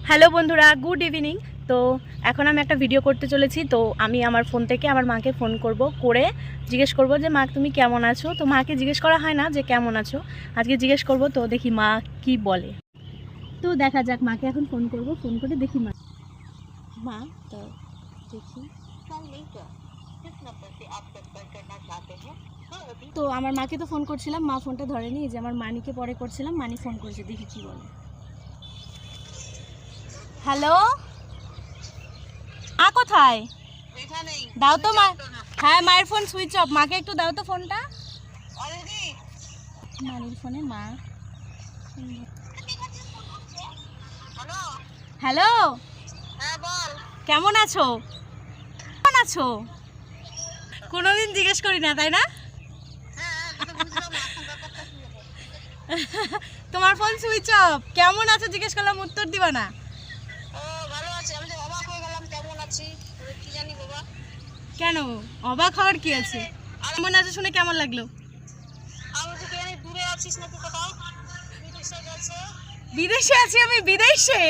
Hello বন্ধুরা, good evening. তো এখন আমি একটা ভিডিও করতে চলেছি। তো আমি আমার ফোন থেকে আমার মাকে ফোন করে জিজ্ঞেস করব যে মা তুমি কেমন আছো। তো মাকে জিজ্ঞেস করা হয় না যে কেমন আছো, আজকে জিজ্ঞেস করব। তো দেখি মা কি বলে। তো দেখা যাক, মাকে এখন ফোন করে দেখি মা তো দেখি। তো আমার মাকে তো ফোন করছিলাম, মা ফোনটা ধরেনি। যে আমার মানিকে পরে করছিলাম, মানি ফোন করেছে, দেখি কি বলে। হ্যালো, মা কোথায়? দাও তো মা। হ্যাঁ, মায়ের ফোন সুইচ অফ। মাকে একটু দাও তো ফোনটা। মানির ফোনে মা। হ্যালো, কেমন আছো? কেমন আছো? কোনোদিন জিজ্ঞেস করি না, তাই না? তোমার ফোন সুইচ অফ, কেমন আছো জিজ্ঞেস করলাম, উত্তর দিবা না। কেন অবাক হওয়ার কি আছে? কেমন আছো শুনে কেমন লাগলো? বিদেশে আছি আমি, বিদেশে।